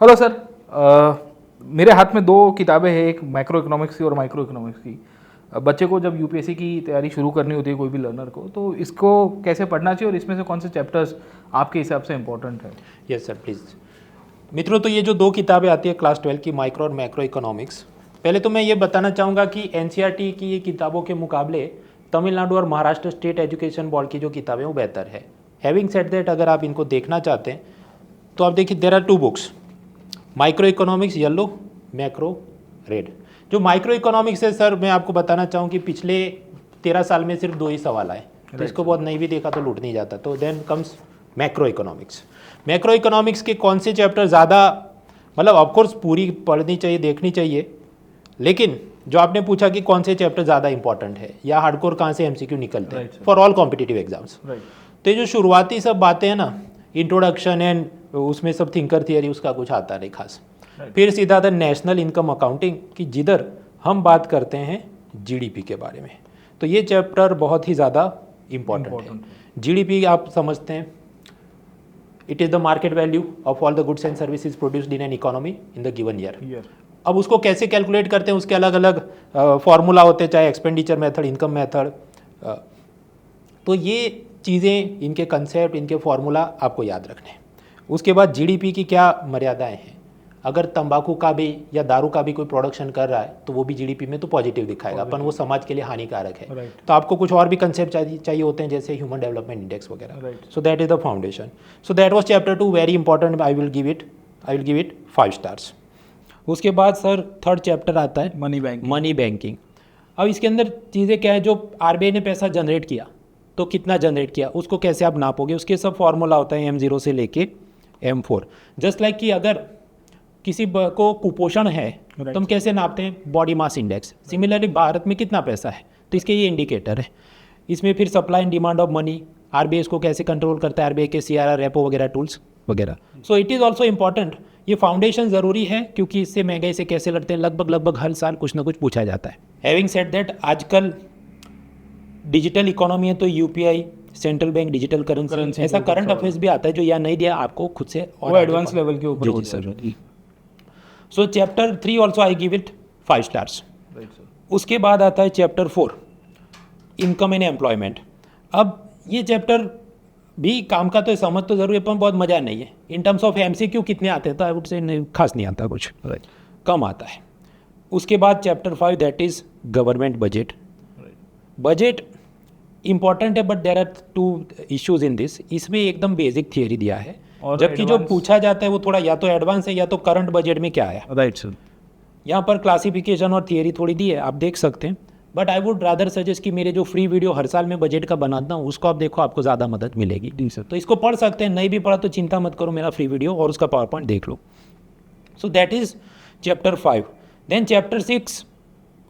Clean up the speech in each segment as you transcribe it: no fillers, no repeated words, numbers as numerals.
Hello sir. मेरे हाथ में दो किताबें हैं, एक मैक्रो इकोनॉमिक्स की और माइक्रो इकोनॉमिक्स की। बच्चे को जब यूपीएससी की तैयारी शुरू करनी होती है, कोई भी लर्नर को, तो इसको कैसे पढ़ना चाहिए और इसमें से कौन से चैप्टर्स आपके हिसाब से इम्पोर्टेंट है? Yes sir, please. मित्रों, तो ये जो दो किताबें आती है क्लास 12 की, माइक्रो और मैक्रो इकोनॉमिक्स, पहले तो मैं ये बताना चाहूँगा कि एनसीईआरटी की ये किताबों के मुकाबले तमिलनाडु और महाराष्ट्र स्टेट एजुकेशन बोर्ड की जो किताबें वो बेहतर है। हैविंग सेड दैट, अगर आप इनको देखना चाहते हैं तो आप देखिए, there are two books, microeconomics yellow, macro red. जो माइक्रो इकोनॉमिक्स है सर, मैं आपको बताना चाहूँ कि पिछले 13 साल में सिर्फ 2 ही सवाल आए, तो इसको बहुत नहीं भी देखा तो लूट नहीं जाता। तो then comes macroeconomics. Macroeconomics के कौन से चैप्टर ज़्यादा, मतलब ऑफकोर्स पूरी पढ़नी चाहिए, देखनी चाहिए, लेकिन जो आपने पूछा कि कौन से चैप्टर ज़्यादा इंपॉर्टेंट है या हार्डकोर कहाँ से एमसीक्यू निकलते हैं फॉर ऑल कॉम्पिटिटिव एग्जाम्स, तो ये जो शुरुआती सब बातें हैं ना, इंट्रोडक्शन एंड उसमें सब थिंकर थियरी, उसका कुछ आता नहीं खास। फिर सीधा था नेशनल इनकम अकाउंटिंग की, जिधर हम बात करते हैं जीडीपी के बारे में। तो ये चैप्टर बहुत ही ज़्यादा इम्पॉर्टेंट है। जीडीपी आप समझते हैं, it is the market value of all the goods and services produced in an economy in the given year. अब उसको कैसे कैलकुलेट करते हैं, उसके अलग अलग फॉर्मूला होते हैं, चाहे एक्सपेंडिचर मेथड, इनकम मेथड। तो ये चीज़ें, इनके कंसेप्ट, इनके फॉर्मूला आपको याद रखने हैं। उसके बाद जीडीपी की क्या मर्यादाएं हैं। अगर तंबाकू का भी या दारू का भी कोई प्रोडक्शन कर रहा है तो वो भी जीडीपी में तो पॉजिटिव दिखाएगा, अपन वो समाज के लिए हानिकारक है। तो आपको कुछ और भी कंसेप्ट चाहिए होते हैं, जैसे ह्यूमन डेवलपमेंट इंडेक्स वगैरह। So that is the foundation. So that was chapter 2, very important. I will give it 5 stars. उसके बाद सर थर्ड चैप्टर आता है मनी बैंकिंग। अब इसके अंदर चीज़ें क्या है, जो आरबीआई ने पैसा जनरेट किया तो कितना जनरेट किया, उसको कैसे आप नापोगे, उसके सब फॉर्मूला होता है M0 से लेके M4। जस्ट लाइक कि अगर किसी को कुपोषण है तो हम कैसे नापते हैं, body mass index. Similarly Bharat में कितना पैसा है, तो इसके ये इंडिकेटर है। इसमें फिर supply and demand of money, RBI इसको कैसे कंट्रोल करता है, आरबीआई के CRR, रेपो वगैरह टूल्स वगैरह। So it is also important. ये फाउंडेशन ज़रूरी है, क्योंकि इससे महंगाई से कैसे लड़ते हैं, लगभग हर साल कुछ ना कुछ पूछा जाता है। हैविंग सेड दैट, आजकल डिजिटल इकोनॉमी है तो UPI, central bank digital currency, ऐसा करंट अफेयर्स भी आता है जो यहाँ नहीं दिया, आपको खुद से और एडवांस लेवल के ऊपर होता है। सो chapter 3 also I give it 5 stars. उसके बाद आता है चैप्टर 4, इनकम एंड एम्प्लॉयमेंट। अब ये चैप्टर भी काम का तो समझ तो जरूरी है, पर बहुत मज़ा नहीं है। इन टर्म्स ऑफ MCQ कितने आते हैं, तो आई वुड से खास नहीं आता, कुछ कम आता है। उसके बाद chapter 5, that is government budget. Budget important है, but there are 2 issues in this. इसमें एकदम बेसिक थियरी दिया है, जबकि जो पूछा जाता है वो थोड़ा या तो एडवांस है या तो करंट बजट में क्या आया। Right sir. यहाँ पर क्लासिफिकेशन और थियरी थोड़ी दी है, आप देख सकते हैं। But I would rather suggest कि मेरे जो फ्री वीडियो हर साल में बजट का बनाता हूँ, उसको आप देखो, आपको ज़्यादा मदद मिलेगी। तो इसको पढ़ सकते हैं, नहीं भी पढ़ा तो चिंता मत करो, मेरा फ्री वीडियो और उसका पावर पॉइंट देख लो। So that is chapter 5। Then chapter 6,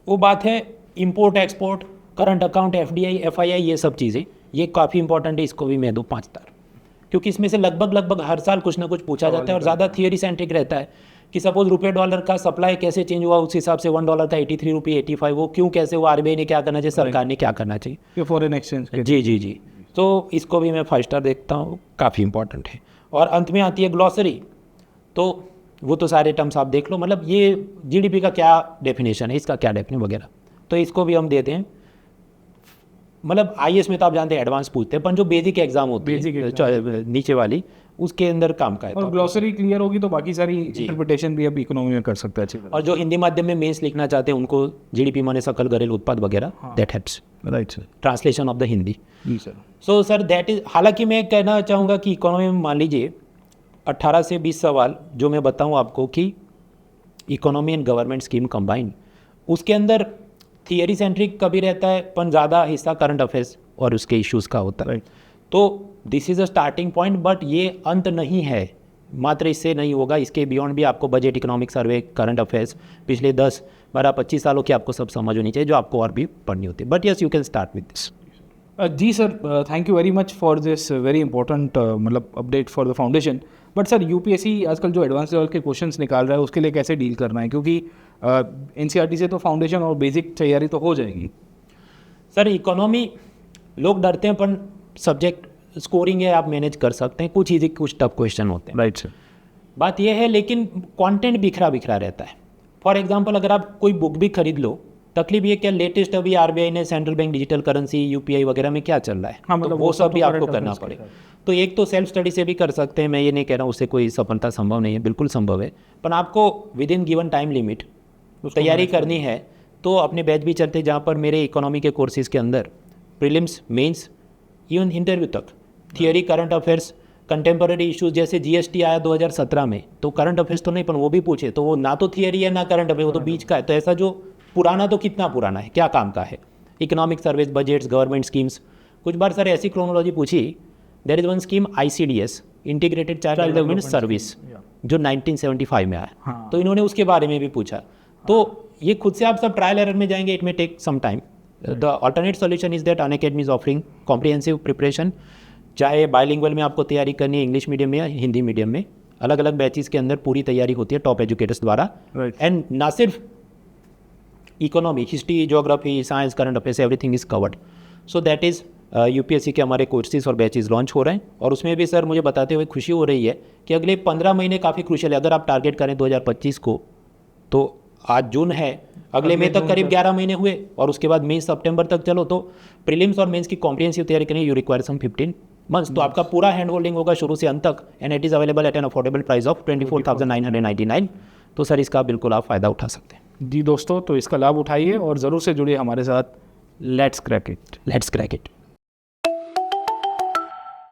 वो बात है import export, current account, FDI, FII, ये सब चीज़ें, ये काफ़ी इंपॉर्टेंट है। इसको भी मैं दूँ 5 स्टार, क्योंकि इसमें से लगभग हर साल कुछ ना कुछ पूछा जाता है और ज़्यादा थियरी सेंट्रिक रहता है कि सपोज रुपये डॉलर का सप्लाई कैसे चेंज हुआ, उस हिसाब से $1 था 83 रुपये 85, वो क्यों कैसे हुआ, आरबीआई ने क्या करना चाहिए, सरकार ने क्या करना चाहिए, फॉरेन एक्सचेंज। जी। तो इसको भी मैं 5 स्टार देखता हूँ, काफ़ी इंपॉर्टेंट है। और अंत में आती है ग्लॉसरी, तो वो तो सारे टर्म्स आप देख लो, मतलब ये जीडीपी का क्या डेफिनेशन है, इसका क्या डेफिनेशन वगैरह, तो इसको भी हम देते हैं। मतलब IAS में तो आप जानते हैं एडवांस पूछते हैं, पर जो बेसिक एग्जाम होती है नीचे वाली, उसके अंदर काम का है। और ग्लॉसरी क्लियर होगी तो बाकी सारी इंटरप्रिटेशन भी अब इकोनॉमी में कर सकते हैं। और जो हिंदी माध्यम में मेंस लिखना चाहते हैं उनको जीडीपी माने सकल घरेलू उत्पाद वगैरह, that helps. Right sir. Translation of the Hindi. जी sir. So sir that is, हालांकि मैं कहना चाहूँगा कि इकोनॉमी में मान लीजिए 18 से 20 सवाल जो मैं बताऊँ आपको कि economy and government scheme combine, उसके अंदर थियरी सेंट्रिक कभी रहता है, पर ज़्यादा हिस्सा करंट अफेयर्स और उसके इश्यूज़ का होता है। तो this is a starting point, but ये अंत नहीं है, मात्र इससे नहीं होगा, इसके बियॉन्ड भी आपको budget, economic survey, current affairs पिछले 10, 12, 25 सालों की आपको सब समझ होनी चाहिए, जो आपको और भी पढ़नी होती है। But yes, you can start with this. जी sir, thank you very much for this very important मतलब update for the foundation. But sir, UPSC आजकल जो एडवांस लेवल के क्वेश्चंस निकाल रहा है, उसके लिए कैसे डील करना है, क्योंकि एनसीईआरटी से तो फाउंडेशन और बेसिक तैयारी तो हो जाएगी। सर इकोनॉमी लोग डरते हैं, पर सब्जेक्ट स्कोरिंग है, आप मैनेज कर सकते हैं। कुछ इजी कुछ टफ क्वेश्चन होते हैं। Right sir. बात यह है, लेकिन कंटेंट बिखरा बिखरा रहता है। फॉर एग्जांपल अगर आप कोई बुक भी खरीद लो, तकलीफ ये क्या लेटेस्ट अभी आरबीआई ने central bank digital currency UPI वगैरह में क्या चल रहा है, हाँ, तो मतलब वो वो सब सब भी तो आपको current करना affairs के पड़ेगा। साथ। तो एक तो सेल्फ स्टडी से भी कर सकते हैं, मैं ये नहीं कह रहा हूँ उससे कोई सफलता संभव नहीं है, बिल्कुल संभव है, पर आपको with in given time limit तैयारी करनी है। तो अपने बैच भी चलते जहाँ पर मेरे इकोनॉमी के कोर्सेज के अंदर प्रीलिम्स, मेंस, इवन इंटरव्यू तक theory, current affairs, contemporary issues, जैसे जीएसटी आया 2017 में, तो करंट अफेयर्स तो नहीं, पर वो भी पूछे तो वो ना तो थियरी है ना करंट अफेयर, वो तो बीच का है। तो ऐसा जो पुराना तो कितना पुराना है, क्या काम का है, economic service, budgets, government schemes. कुछ बार सर ऐसी क्रोनोलॉजी पूछी, there is one scheme ICDS, integrated child development service, जो 1975 में आया, हाँ। तो इन्होंने उसके बारे में भी पूछा। तो ये खुद से आप सब ट्रायल एरर में जाएंगे, it may take some time. The alternate solution is that Unacademy is offering comprehensive preparation, चाहे बायलिंगुअल में आपको तैयारी करनी है, इंग्लिश मीडियम में या हिंदी मीडियम में, अलग अलग बैचेस के अंदर पूरी तैयारी होती है टॉप एजुकेटर्स द्वारा। Right. एंड ना सिर्फ economy, history, geography, science, current affairs, everything is covered. So that is UPSC के हमारे कोर्सेज और बैचेस लॉन्च हो रहे हैं, और उसमें भी सर मुझे बताते हुए खुशी हो रही है कि अगले 15 महीने काफ़ी क्रूशियल है। अगर आप टारगेट करें 2025 को, तो आज जून है, अगले मई तक करीब 11 महीने हुए, और उसके बाद मई सितंबर तक चलो, तो प्रीलिम्स और मेंस की कॉम्प्रिहेंसिव तैयारी करनी, यू रिक्वायर सम 15 मंथ्स। तो आपका पूरा हैंड होल्डिंग होगा शुरू से अंत तक, and it is available at an affordable price of 24,999। तो सर इसका बिल्कुल आप फ़ायदा उठा सकते हैं। जी दोस्तों, तो इसका लाभ उठाइए और ज़रूर से जुड़िए हमारे साथ। Let's crack it. Let's crack it.